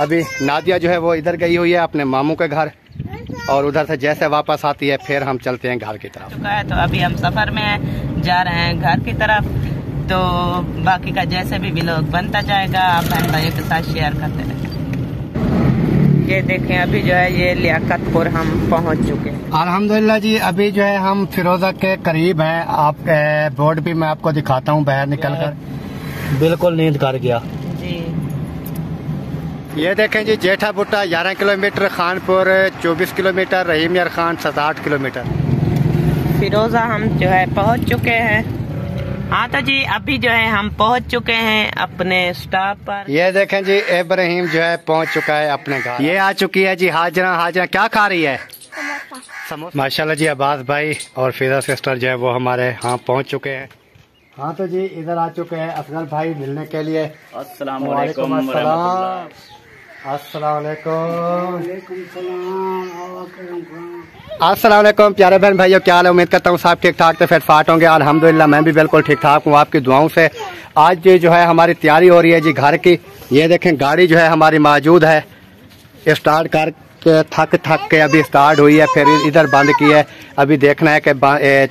अभी नादिया जो है वो इधर गई हुई है अपने मामू के घर, और उधर से जैसे वापस आती है फिर हम चलते हैं घर की तरफ। तो अभी हम सफर में जा रहे हैं घर की तरफ, तो बाकी का जैसे भी व्लॉग बनता जाएगा आप बहन भाइयों के साथ शेयर करते रहें। ये देखें अभी जो है ये लियाकतपुर हम पहुंच चुके हैं। अल्हम्दुलिल्लाह जी, अभी जो है हम फिरोजा के करीब हैं। आप बोर्ड भी मैं आपको दिखाता हूँ बाहर निकल कर, बिल्कुल नींद कर गया जी। ये देखें जी, जेठा बुट्टा 11 किलोमीटर, खानपुर 24 किलोमीटर, रहीम यार खान 7-8 किलोमीटर। फिरोजा हम जो है पहुंच चुके हैं। हाँ तो जी अभी जो है हम पहुंच चुके हैं अपने स्टॉप पर। ये देखें जी, इब्राहिम जो है पहुंच चुका है अपने घर। ये आ चुकी है जी हाजरा क्या खा रही है? समोसा। माशाल्लाह जी, अब्बास भाई और फिजा सिस्टर जो है वो हमारे यहाँ पहुंच चुके हैं। हाँ तो जी इधर आ चुके हैं असगर भाई मिलने के लिए। अस्सलाम वालेकुम अस्सलाम। अस्सलाम वालेकुम प्यारे बहन भाइयों, क्या हाल है? उम्मीद करता हूँ सब ठीक ठाक तो फिट फाट होंगे। अल्हम्दुलिल्लाह मैं भी बिल्कुल ठीक ठाक हूँ आपकी दुआओं से। आज जो है हमारी तैयारी हो रही है जी घर की। ये देखें गाड़ी जो है हमारी मौजूद है, स्टार्ट कर थक के अभी स्टार्ट हुई है, फिर इधर बंद की है। अभी देखना है कि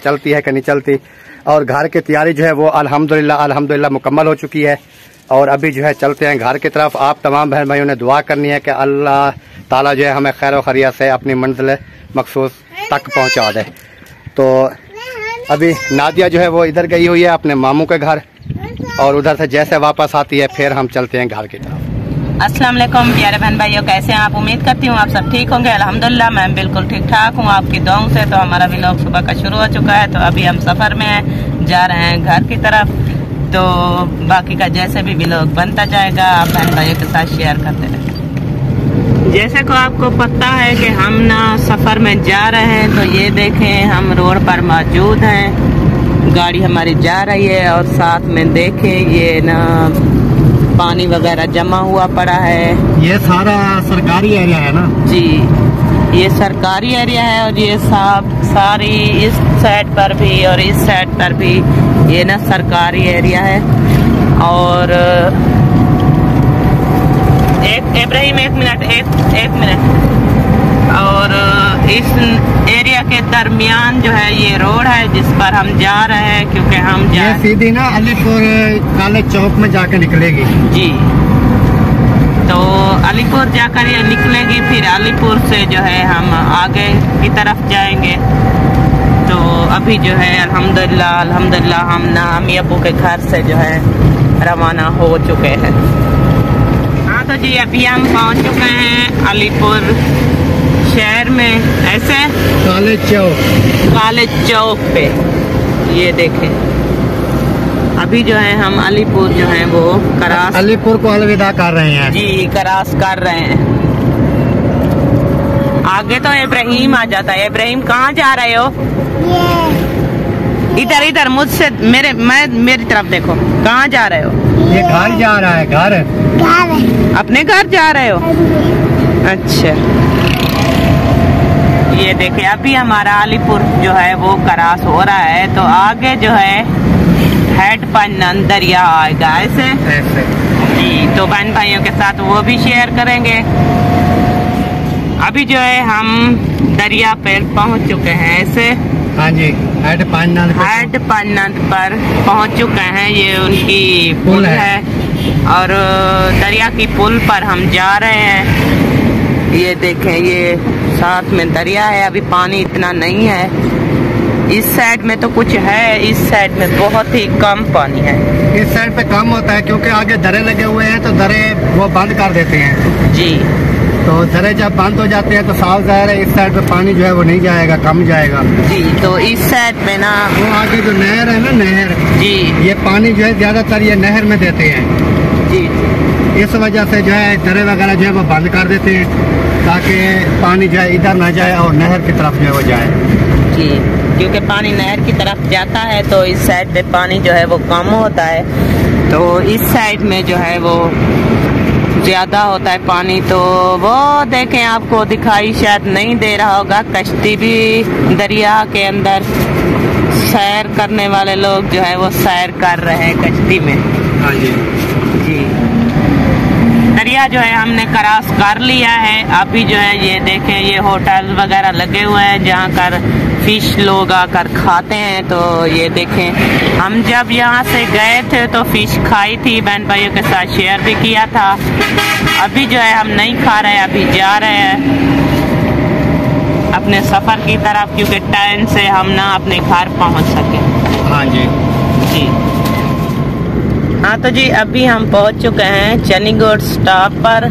चलती है कि नहीं चलती। और घर की तैयारी जो है वो अल्हम्दुलिल्लाह मुकम्मल हो चुकी है। और अभी जो है चलते हैं घर की तरफ। आप तमाम बहन भाइयों ने दुआ करनी है कि अल्लाह ताला जो है हमें खैर खैरियत से अपनी मंजिल मखसूस तक पहुंचा दे। तो अभी नादिया जो है वो इधर गई हुई है अपने मामू के घर, और उधर से जैसे वापस आती है फिर हम चलते हैं घर की तरफ। अस्सलाम वालेकुम प्यारे बहन भाइयों, कैसे हैं आप? उम्मीद करती हूँ आप सब ठीक होंगे। अल्हम्दुलिल्लाह मैं बिल्कुल ठीक ठाक हूँ आपकी दुआओं से। तो हमारा व्लॉग सुबह का शुरू हो चुका है। तो अभी हम सफर में जा रहे हैं घर की तरफ, तो बाकी का जैसे भी व्लॉग बनता जाएगा आप बहन भाइयों के साथ शेयर करते रहें। जैसे को आपको पता है कि हम ना सफर में जा रहे हैं, तो ये देखें हम रोड पर मौजूद हैं, गाड़ी हमारी जा रही है और साथ में देखें ये ना पानी वगैरह जमा हुआ पड़ा है। ये सारा सरकारी एरिया है ना जी, ये सरकारी एरिया है। और ये सारी इस साइड पर भी और इस साइड पर भी ये ना सरकारी एरिया है। और इब्राहिम एक मिनट। और इस एरिया के दरमियान जो है ये रोड है जिस पर हम जा रहे हैं, क्योंकि हम ये सीधी ना अलीपुर कॉलेज चौक में जाके निकलेगी जी। तो अलीपुर जाकर ये निकलेगी, फिर अलीपुर से जो है हम आगे की तरफ जाएंगे। तो अभी जो है अल्हम्दुलिल्लाह हम ना अम्मी अब्बू के घर से जो है रवाना हो चुके हैं। हाँ तो जी अभी हम पहुंच चुके हैं अलीपुर शहर में, ऐसे कॉलेज चौक पे। ये देखें अभी जो है हम अलीपुर जो है वो क्रॉस, अलीपुर को अलविदा कर रहे हैं जी, क्रॉस कर रहे हैं। आगे तो इब्राहिम आ जाता है। इब्राहिम कहाँ जा रहे हो? इधर मुझसे मेरी तरफ देखो, कहाँ जा रहे हो? ये घर जा रहा है। घर अपने घर जा रहे हो? अच्छा, ये देखे अभी हमारा अलीपुर जो है वो क्रॉस हो रहा है। तो आगे जो है हेड पन्नन दरिया आएगा ऐसे जी। तो बहन भाइयों के साथ वो भी शेयर करेंगे। अभी जो है हम दरिया पे पहुंच चुके हैं ऐसे। हाँ जी, हेड पन्नन पर पहुंच चुके हैं। ये उनकी पुल है और दरिया की पुल पर हम जा रहे हैं। ये देखें ये साथ में दरिया है, अभी पानी इतना नहीं है। इस साइड में तो कुछ है, इस साइड में बहुत ही कम पानी है। इस साइड पे कम होता है क्योंकि आगे दरे लगे हुए हैं, तो दरे वो बंद कर देते हैं जी। तो दरे जब बंद हो जाते हैं तो साफ जाहिर है इस साइड पे पानी जो है वो नहीं जाएगा, कम जाएगा जी। तो इस साइड में ना वो आगे जो नहर है ना, नहर जी, ये पानी जो है ज्यादातर ये नहर में देते हैं जी। इस वजह से जो है दरे वगैरह जो है वो बंद कर देते हैं ताकि पानी जो है इधर ना जाए और नहर की तरफ जो है वो जाए जी। क्योंकि पानी नहर की तरफ जाता है तो इस साइड पे पानी जो है वो कम होता है, तो इस साइड में जो है वो ज्यादा होता है पानी। तो वो देखें आपको दिखाई शायद नहीं दे रहा होगा, कश्ती भी दरिया के अंदर सैर करने वाले लोग जो है वो सैर कर रहे हैं कश्ती में। हाँ जी जी। दरिया जो है हमने क्रॉस कर लिया है। अभी जो है ये देखें, ये होटल वगैरह लगे हुए हैं जहाँ कर फिश लोग आकर खाते हैं। तो ये देखें, हम जब यहाँ से गए थे तो फिश खाई थी, बहन भाइयों के साथ शेयर भी किया था। अभी जो है हम नहीं खा रहे हैं, अभी जा रहे हैं अपने सफ़र की तरफ, क्योंकि टाइम से हम ना अपने घर पहुँच सके। हाँ जी जी हाँ, तो जी अभी हम पहुँच चुके हैं चनीगोड स्टॉप पर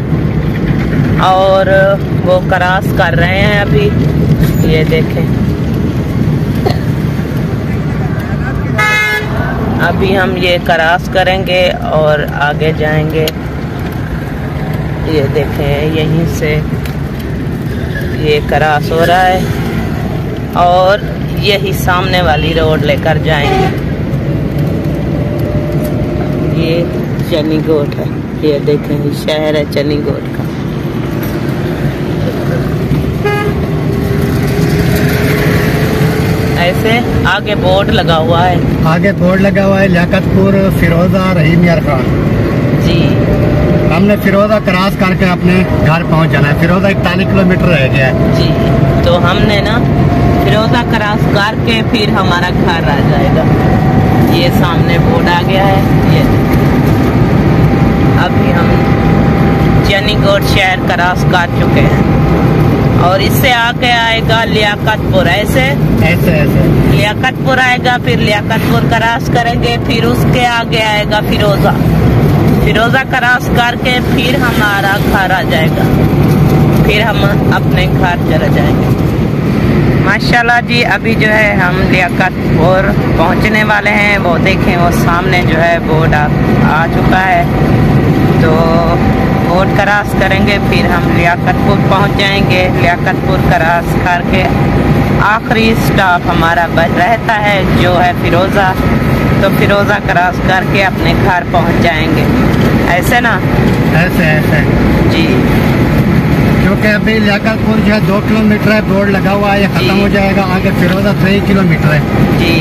और वो क्रॉस कर रहे हैं अभी। ये देखें, अभी हम ये क्रॉस करेंगे और आगे जाएंगे। ये देखें, यहीं से ये क्रॉस हो रहा है और यही सामने वाली रोड लेकर जाएंगे। ये चनीगोड है, ये देखें, ये शहर है चनीगोड का। ऐसे आगे बोर्ड लगा हुआ है, आगे बोर्ड लगा हुआ है लियाकतपुर फिरोजा रहीम यार खान जी। हमने फिरोजा क्रॉस करके अपने घर पहुंच जाना है। फिरोजा 41 किलोमीटर रह गया है जी। तो हमने ना फिरोजा क्रॉस करके फिर हमारा घर आ जाएगा। ये सामने बोर्ड आ गया है। ये अभी हम चनीगोड शहर क्रॉस कर चुके हैं और इससे आगे आएगा लियाकतपुर। ऐसे ऐसे ऐसे लियाकतपुर आएगा, फिर लियाकतपुर क्रॉस करेंगे, फिर उसके आगे आएगा फिरोजा। फिरोजा क्रॉस करके फिर हमारा घर आ जाएगा, फिर हम अपने घर चले जाएंगे माशाल्लाह जी। अभी जो है हम लियाकतपुर पहुंचने वाले हैं। वो देखें, वो सामने जो है बोर्ड आ चुका है। तो बोर्ड क्रॉस करेंगे, फिर हम लियाकतपुर पहुंच जाएंगे। लियाकतपुर क्रॉस करके आखिरी स्टॉप हमारा रहता है जो है फिरोज़ा। तो फिरोज़ा क्रॉस करके अपने घर पहुंच जाएंगे। ऐसे ना, ऐसे ऐसे जी। क्योंकि अभी लियाकतपुर जो है 2 किलोमीटर है, बोर्ड लगा हुआ है, ये खत्म हो जाएगा। आगे फिरोजा 3 किलोमीटर है जी।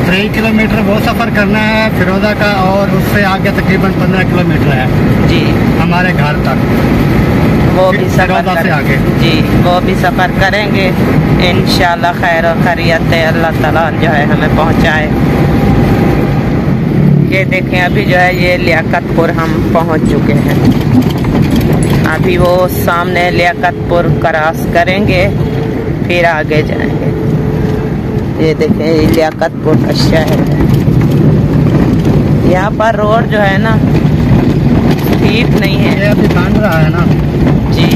3 किलोमीटर वो सफ़र करना है फिरोजा का, और उससे आगे तकरीबन 15 किलोमीटर है जी हमारे घर तक। वो भी सफ़र से आगे जी, वो भी सफ़र करेंगे इंशाल्लाह। खैर और खैरियत अल्लाह ताला जो है हमें पहुँचाए। ये देखें, अभी जो है ये लियाकतपुर हम पहुँच चुके हैं। अभी वो सामने लियाकतपुर क्रॉस करेंगे, फिर आगे जाएंगे। ये देखें, ये लियाकतपुर का शहर है। यहाँ पर रोड जो है ना ठीक नहीं है, ये अभी बन रहा है ना जी।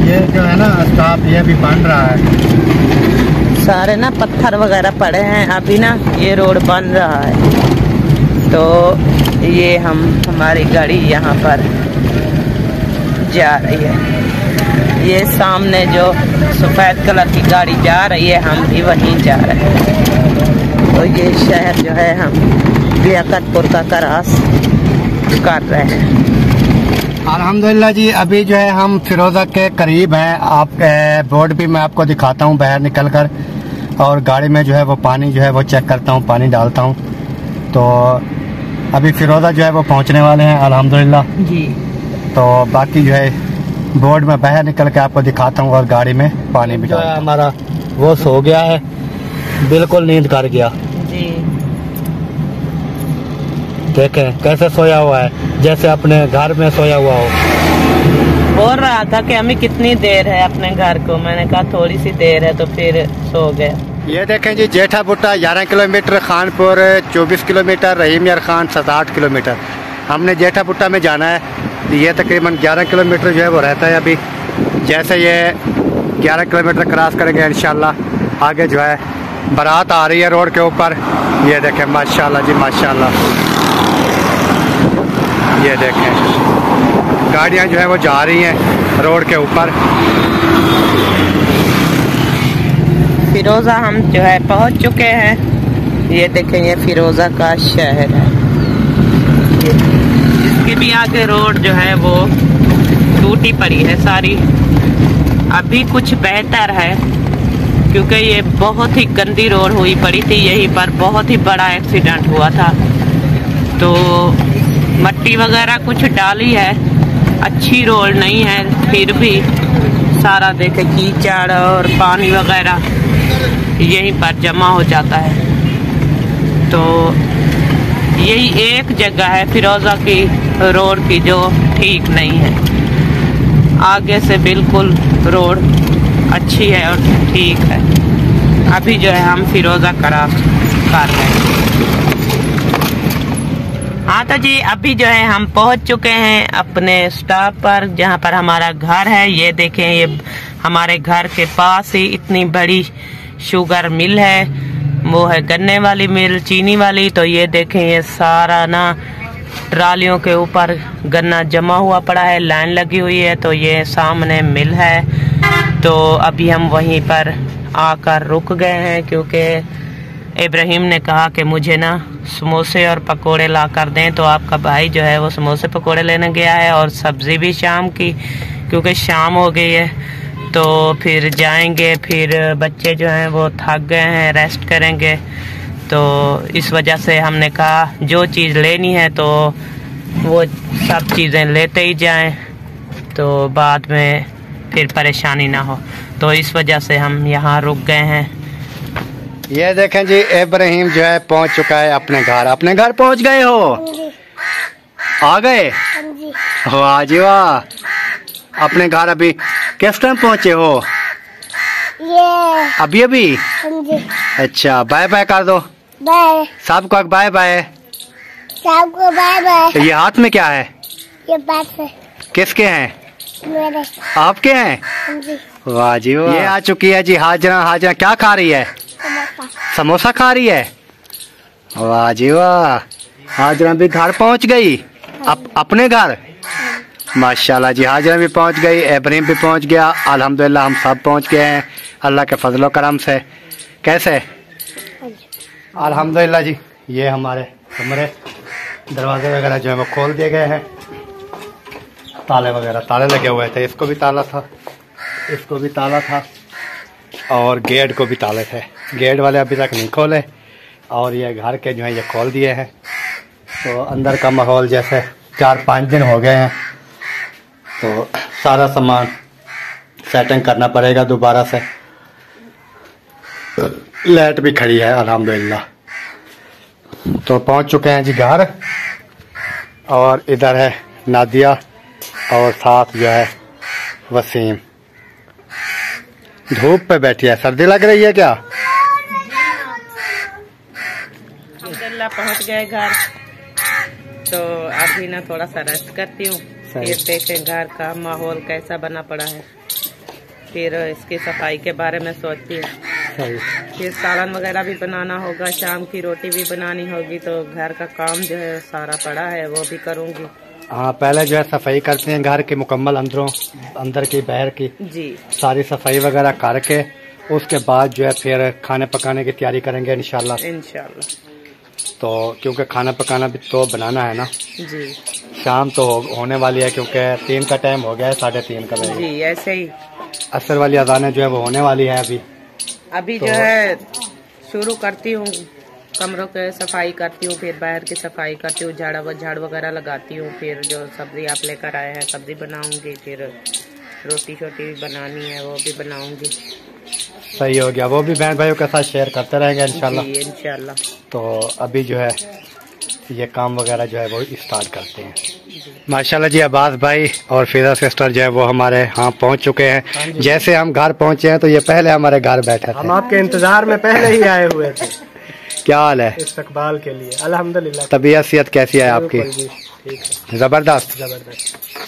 ये जो है ना स्टॉप, ये भी बन रहा है। सारे ना पत्थर वगैरह पड़े हैं, अभी ना ये रोड बन रहा है। तो ये हमारी गाड़ी यहाँ पर जा रही है। ये सामने जो सफ़ेद कलर की गाड़ी जा रही है, हम भी वहीं जा रहे हैं। तो ये शहर जो है हम लियाकतपुर का क्रॉस कर रहे हैं। अल्हम्दुलिल्लाह जी। अभी जो है हम फिरोजा के करीब हैं। आप बोर्ड भी मैं आपको दिखाता हूँ बाहर निकल कर, और गाड़ी में जो है वो पानी जो है वो चेक करता हूँ, पानी डालता हूँ। तो अभी फिरोजा जो है वो पहुँचने वाले हैं अल्हम्दुलिल्लाह जी। तो बाकी जो है बोर्ड में बाहर निकल के आपको दिखाता हूँ, और गाड़ी में पानी भी जो है हमारा वो सो गया है, बिल्कुल नींद कर गया जी। देखें कैसे सोया हुआ है, जैसे अपने घर में सोया हुआ हो। बोल रहा था कि हमें कितनी देर है अपने घर को, मैंने कहा थोड़ी सी देर है, तो फिर सो गया। ये देखें जी, जेठा बुट्टा 11 किलोमीटर, खानपुर 24 किलोमीटर, रहीम यार खान 7-8 किलोमीटर। हमने जेठा बुट्टा में जाना है। ये तकरीबन 11 किलोमीटर जो है वो रहता है। अभी जैसे ये 11 किलोमीटर क्रॉस करेंगे इंशाल्लाह, आगे जो है बारात आ रही है रोड के ऊपर। ये देखें माशाल्लाह जी माशाल्लाह, ये देखें गाड़ियाँ जो है वो जा रही हैं रोड के ऊपर। फिरोज़ा हम जो है पहुंच चुके हैं। ये देखें, ये फिरोज़ा का शहर है। इसके भी आगे रोड जो है वो टूटी पड़ी है सारी। अभी कुछ बेहतर है क्योंकि ये बहुत ही गंदी रोड हुई पड़ी थी। यहीं पर बहुत ही बड़ा एक्सीडेंट हुआ था, तो मट्टी वगैरह कुछ डाली है अच्छी रोड नहीं है, फिर भी सारा देखे कीचड़ और पानी वगैरह यहीं पर जमा हो जाता है। तो यही एक जगह है फिरोजा की रोड की जो ठीक नहीं है। आगे से बिल्कुल रोड अच्छी है और ठीक है। अभी जो है हम फिरोजा क्रॉस कर रहे हैं। हाँ तो जी अभी जो है हम पहुंच चुके हैं अपने स्टॉप पर, जहां पर हमारा घर है। ये देखें, ये हमारे घर के पास ही इतनी बड़ी शुगर मिल है, वो है गन्ने वाली मिल, चीनी वाली। तो ये देखें, ये सारा ना ट्रालियों के ऊपर गन्ना जमा हुआ पड़ा है, लाइन लगी हुई है। तो ये सामने मिल है। तो अभी हम वहीं पर आकर रुक गए हैं, क्योंकि इब्राहिम ने कहा कि मुझे ना समोसे और पकोड़े ला कर दें। तो आपका भाई जो है वो समोसे पकोड़े लेने गया है, और सब्ज़ी भी शाम की, क्योंकि शाम हो गई है। तो फिर जाएंगे, फिर बच्चे जो हैं वो थक गए हैं, रेस्ट करेंगे। तो इस वजह से हमने कहा जो चीज़ लेनी है तो वो सब चीज़ें लेते ही जाएं, तो बाद में फिर परेशानी ना हो। तो इस वजह से हम यहाँ रुक गए हैं। ये देखें जी, इब्राहिम जो है पहुंच चुका है अपने घर। अपने घर पहुंच गए हो? आ गए? वाह जी वाह। अपने घर अभी किस टाइम पहुंचे हो? अभी अभी? अच्छा, बाय बाय कर दो। बाय सबको बाय बाय। सबको बाय बाय। तो ये हाथ में क्या है? ये बात है किसके हैं? मेरे। आपके हैं? वाह जी वाह। ये आ चुकी है जी हाजरा। हाजरा क्या खा रही है? समोसा खा रही है। वाह जी वाह। हाजरा भी घर पहुंच गई, अपने घर। माशाल्लाह जी, हाजरा भी पहुंच गई, इब्राहिम भी पहुंच गया। अल्हम्दुलिल्लाह हम सब पहुंच गए हैं अल्लाह के फजलो करम से। कैसे? अल्हम्दुलिल्लाह जी। ये हमारे कमरे, दरवाजे वगैरह जो है वो खोल दिए गए हैं। ताले वगैरह, ताले लगे हुए थे। इसको भी ताला था, इसको भी ताला था, और गेट को भी ताले थे। गेट वाले अभी तक नहीं खोले, और ये घर के जो है ये खोल दिए हैं। तो अंदर का माहौल जैसे 4-5 दिन हो गए हैं, तो सारा सामान सेटिंग करना पड़ेगा दोबारा से। लाइट भी खड़ी है अल्हम्दुलिल्लाह। तो पहुंच चुके हैं जी घर, और इधर है नादिया, और साथ जो है वसीम। धूप पे बैठी है, सर्दी लग रही है क्या? अल्हम्दुलिल्लाह पहुंच गए घर। तो अभी ना थोड़ा सा रेस्ट करती हूँ, फिर देखें घर का माहौल कैसा बना पड़ा है, फिर इसकी सफाई के बारे में सोचती हूँ। फिर सालन वगैरह भी बनाना होगा, शाम की रोटी भी बनानी होगी। तो घर का काम जो है सारा पड़ा है, वो भी करूँगी। हाँ, पहले जो है सफाई करते हैं घर की मुकम्मल, अंदर की बाहर की जी सारी सफाई वगैरह करके, उसके बाद जो है फिर खाने पकाने की तैयारी करेंगे इंशाल्लाह। तो क्योंकि खाना पकाना भी तो बनाना है ना जी। शाम तो होने वाली है, क्योंकि 3 का टाइम हो गया है, 3:30 का बजे जी। ऐसे ही असर वाली अज़ानें जो है वो होने वाली है अभी तो जो है शुरू करती हूँ, कमरों के सफाई करती हूँ, फिर बाहर की सफाई करती हूँ, झाड़ वगैरह लगाती हूँ। फिर जो सब्जी आप लेकर आए हैं सब्जी बनाऊंगी, फिर रोटी शोटी भी बनानी है वो भी बनाऊंगी। सही हो गया, वो भी बहन भाइयों के साथ शेयर करते रहेंगे इंशाल्लाह। जी इंशाल्लाह। तो अभी जो है ये काम वगैरह जो है वो स्टार्ट करते हैं। माशाल्लाह जी, अब्बास भाई और फिजा सिस्टर जो है वो हमारे यहाँ पहुँच चुके हैं। जैसे हम घर पहुँचे हैं तो ये पहले हमारे घर बैठे थे। हम आपके इंतजार में पहले ही आए हुए थे। क्या हाल है? इस्तकबाल के लिए अल्हम्दुलिल्लाह। तबीयत सेहत कैसी है आपकी? ठीक है, जबरदस्त।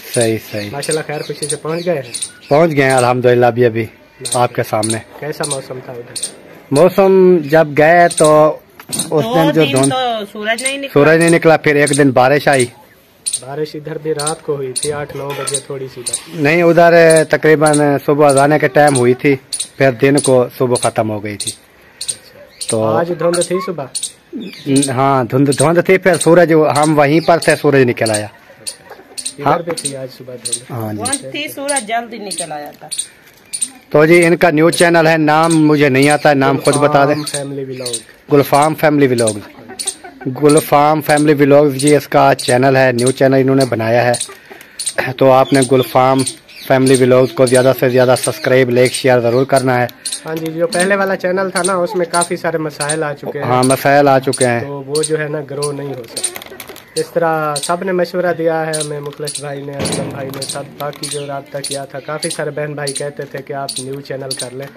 सही सही माशाल्लाह। खैर खुशी से पहुंच गए हैं। पहुँच गए हैं अल्हम्दुलिल्लाह। अभी धूप सामने। कैसा मौसम था उधर? मौसम जब गए तो उस दिन जो तो सूरज नहीं निकला, फिर एक दिन बारिश आई। बारिश इधर भी रात को हुई थी 8-9 बजे थोड़ी सी। नहीं, उधर तकरीबन सुबह अज़ाने के टाइम हुई थी, फिर दिन को सुबह खत्म हो गई थी। तो आज धुंध थी सुबह? हाँ, धुंध थी, फिर सूरज, हम वहीं पर थे, सूरज निकल आया। इधर भी थी आज सुबह धुंध। हाँ जी, थी, सूरज जल्दी निकल आया था। तो जी इनका न्यूज चैनल है, नाम मुझे नहीं आता है, नाम खुद बता दें। गुलफाम फैमिली व्लॉग्स। गुलफाम फैमिली व्लॉग्स जी इसका चैनल है, न्यूज चैनल इन्होंने बनाया है। तो आपने गुलफाम फैमिली व्लॉग्स को ज़्यादा से ज़्यादा सब्सक्राइब, लाइक, शेयर ज़रूर करना है। हाँ जी, जो पहले वाला चैनल था ना उसमें काफ़ी सारे मसाइल आ चुके हैं। हाँ, मसाइल आ चुके हैं, तो वो जो है ना ग्रो नहीं हो सकता। इस तरह सब ने मशवरा दिया है हमें, मुखलिस भाई ने, असलम भाई ने, सब बाकी जो रब्ता किया था। काफ़ी सारे बहन भाई कहते थे कि आप न्यू चैनल कर लें,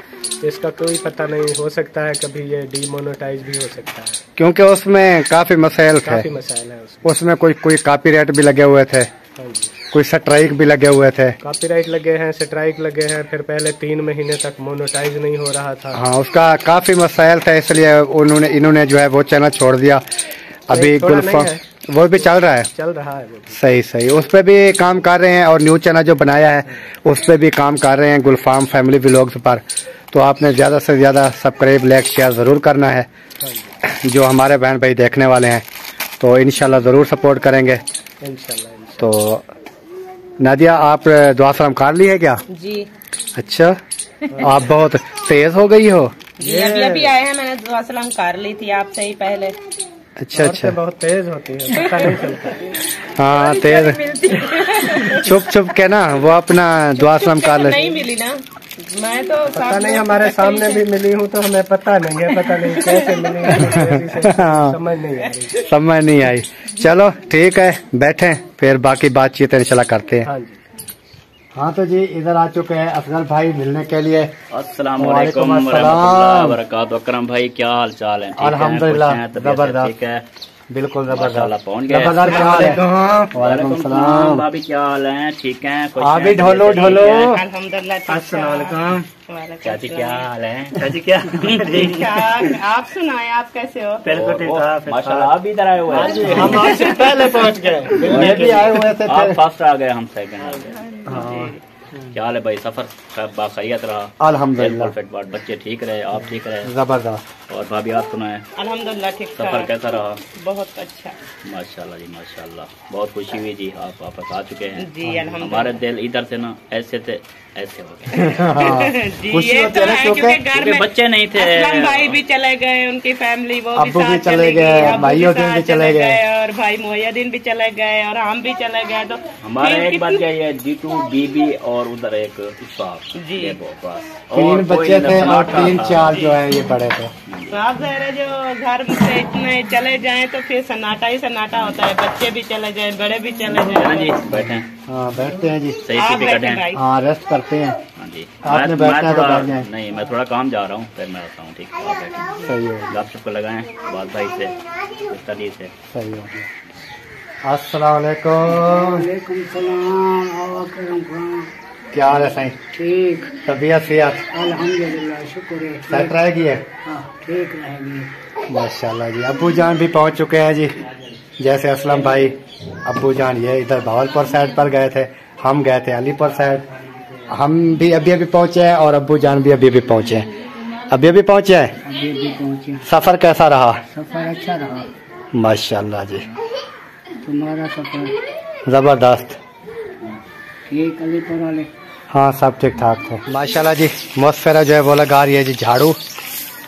इसका कोई पता नहीं, हो सकता है कभी ये डीमोनेटाइज भी हो सकता है, क्योंकि उसमें काफ़ी मसाइल थे। काफ़ी मसाइल है उसमें। उसमें कोई कॉपीराइट भी लगे हुए थे, हाँ जी, कोई स्ट्राइक भी लगे हुए थे। कॉपीराइट लगे हैं, स्ट्राइक लगे हैं, फिर पहले 3 महीने तक मोनेटाइज नहीं हो रहा था। हाँ, उसका काफ़ी मसाइल था, इसलिए इन्होंने जो है वो चैनल छोड़ दिया। अभी गुलफाम वो भी चल रहा है, चल रहा है वो भी। सही, उस पर भी काम कर रहे हैं और न्यू चैनल जो बनाया है उस पर भी काम कर रहे हैं, गुलफाम फैमिली व्लॉग्स पर। तो आपने ज़्यादा से ज़्यादा सब्सक्राइब, लाइक, शेयर ज़रूर करना है। जो हमारे बहन भाई देखने वाले हैं तो इंशाल्लाह ज़रूर सपोर्ट करेंगे इंशाल्लाह। तो नादिया, आप दुआ सलाम कर ली है क्या? जी अच्छा, आप बहुत तेज हो गई हो। जी, अभी आए हैं, मैंने दुआ सलाम कर ली थी आपसे ही पहले। अच्छा, बहुत तेज होती है, पता नहीं चलता। हाँ, तेज छुप के ना वो अपना दुआ सलाम कर ले। नहीं मिली ना, मैं तो पता नहीं, हमारे सामने भी मिली हूँ तो हमें पता नहीं है, पता नहीं कैसे मिली है, समझ नहीं आ रही, समझ नहीं आई। चलो ठीक है, बैठे फिर बाकी बातचीत इंशाल्लाह करते हैं। हाँ जी। हाँ तो जी, इधर आ चुके हैं असगर भाई मिलने के लिए। अस्सलाम वालेकुम वरहमतुल्लाहि वबरकातुहू। अकरम भाई क्या हाल चाल है? अल्हम्दुलिल्लाह, जबरदस्त, ठीक है, बिल्कुल माशाल्लाह, पहुंच गए। वालेकुम सलाम भाभी, क्या हाल है? ठीक है, अभी ढोलो अल्हम्दुलिल्लाह। चाची क्या हाल है? चाची क्या ठीक ठाक, आप सुनाएं, आप कैसे हो? बिल्कुल ठीक ठाक, माशाल्लाह। आप भी इधर आए हुए हैं? हम आपसे पहले पहुंच गए, ये भी आए हुए थे। आप फर्स्ट आ गए, हम सेकंड आ गए। क्या हाल है भाई? सफर बाखैरियत रहा? अल्हम्दुलिल्लाह, फिट बच्चे ठीक रहे, आप ठीक रहे? जबरदस्त। और भाभी आप सुनाए, अल्हम्दुलिल्लाह ठीक सफर ठाक, कैसा रहा? बहुत अच्छा। माशाल्लाह जी, माशाल्लाह, बहुत खुशी हुई जी, आप वापस आ चुके हैं। जी अल्हम्दुलिल्लाह। हमारे दिल इधर से ना ऐसे थे, ऐसे हो गए। जी, खुशी ये होती तो है ना, है क्योंकि क्योंकि घर में बच्चे नहीं थे। असलम भाई भी चले गए, उनकी फैमिली वो अब्बू भी साथ चले गए, अब्बू भाइयों भी चले गए, और भाई मोहिउद्दीन भी चले गए और हम भी चले गए। तो हमारे फिर एक बात क्या है, जीतू, बीबी और उधर एक साहब, जी। ये बस। 3 बच्चे थे और 3-4 जो है ये बड़े थे। तो आप जरा जो घर से इतने चले जाएं तो फिर सन्नाटा ही सन्नाटा होता है, बच्चे भी चले जाएं, बड़े भी चले हाँ जी, जाएं। बैठे हाँ, बैठते हैं जी, सही आप टिकट बैठे है। भाई। हाँ, रेस्ट करते हैं। हाँ जी, आपने बैठना है तो बैठ जाएं। नहीं, मैं थोड़ा काम जा रहा हूँ, फिर मैं आता हूँ। ठीक है, आप बैठे, सही हो, गपशप को लगाएं बात भाई से, स्टडी से। सही हो गया। अस्सलाम वालेकुम। क्या हाल है साईं? ठीक, तबीयत सेहत अल्हम्दुलिल्लाह, शुक्र है। सेट रहेगी है? हाँ, ठीक रहेगी। माशाल्लाह जी। अब्बू जान भी पहुंच चुके हैं जी, जैसे असलम भाई, अब्बू जान ये इधर भावलपुर साइड पर गए थे, हम गए थे अलीपुर साइड। हम भी अभी पहुंचे हैं और अब्बू जान भी अभी पहुंचे हैं, अभी पहुंचे हैं। अभी भी पहुँचे। सफर कैसा रहा? सफर अच्छा रहा। माशाल्लाह जी, तुम्हारा सफर जबरदस्त। ठीक, अलीपुर वाले हाँ, सब ठीक ठाक थे माशाल्लाह जी। मौसफेरा जो है वो लगा रही है जी, झाड़ू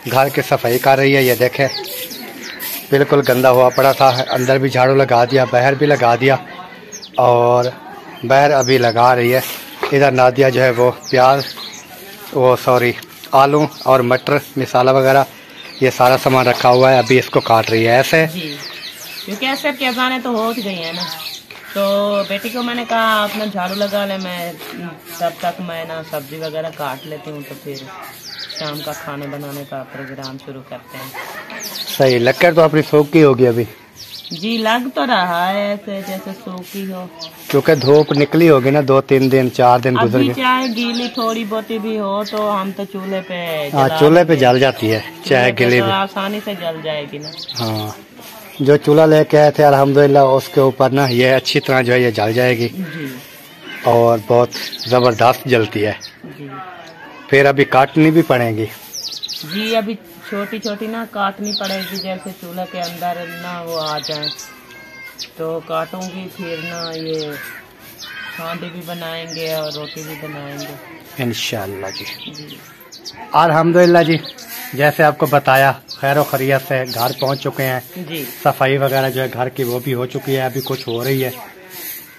घर की सफाई कर रही है। ये देखे, बिल्कुल गंदा हुआ पड़ा था, अंदर भी झाड़ू लगा दिया, बाहर भी लगा दिया और बाहर अभी लगा रही है। इधर नादिया जो है वो प्याज, आलू और मटर, मिसाला वगैरह ये सारा सामान रखा हुआ है, अभी इसको काट रही है ऐसे। जी, क्योंकि ऐसे की अजानें तो हो गई है ना, तो बेटी को मैंने कहा अपना झाड़ू लगा ले, मैं तब तक मैं ना सब्जी वगैरह काट लेती हूँ, तो फिर शाम का खाने बनाने का प्रोग्राम शुरू करते हैं। सही, लक्कर तो अपनी सूखी होगी अभी? जी, लग तो रहा है ऐसे जैसे सूखी हो, क्योंकि धूप निकली होगी ना, 2-3 दिन 4 दिन गुजर अभी गए। चाहे गीली थोड़ी बहुती भी हो तो हम तो चूल्हे पे हाँ, जला चूल्हे पे देंगे। जल जाती है, चाहे चूल्हे पे गिली तो भी। आसानी से जल जाएगी ना। हाँ, जो चूल्हा लेके आए थे अल्हम्दुलिल्लाह, उसके ऊपर ना ये अच्छी तरह जो है ये जल जाएगी जी और बहुत ज़बरदस्त जलती है। जी फिर अभी काटनी भी पड़ेगी। जी, अभी छोटी छोटी ना काटनी पड़ेगी, जैसे चूल्हे के अंदर ना वो आ जाए तो काटूंगी, फिर ना ये खांडे भी बनाएंगे और रोटी भी बनाएंगे इंशाअल्लाह जी। जी। अल्हम्दुलिल्लाह जी, जैसे आपको बताया खैर खैरियत से घर पहुंच चुके हैं। जी सफाई वगैरह जो है घर की वो भी हो चुकी है, अभी कुछ हो रही है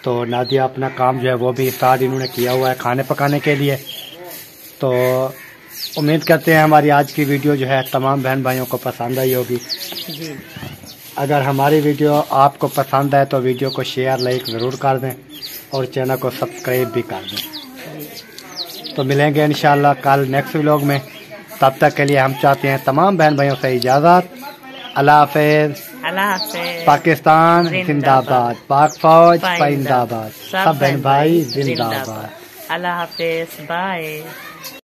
तो नादिया अपना काम जो है वो भी स्टार्ट इन्होंने किया हुआ है खाने पकाने के लिए। तो उम्मीद करते हैं हमारी आज की वीडियो जो है तमाम बहन भाइयों को पसंद आई होगी। जी अगर हमारी वीडियो आपको पसंद आए तो वीडियो को शेयर लाइक ज़रूर कर दें और चैनल को सब्सक्राइब भी कर दें। तो मिलेंगे इंशाल्लाह कल नेक्स्ट व्लॉग में। तब तक के लिए हम चाहते हैं तमाम बहन भाइयों से इजाज़त। अल्लाह हाफ़िज़। अल्लाह हाफ़िज़। पाकिस्तान जिंदाबाद, पाक फौज जिंदाबाद, जिंदाबाद, सब बहन भाई जिंदाबाद। अल्लाह हाफ़िज़, बाय।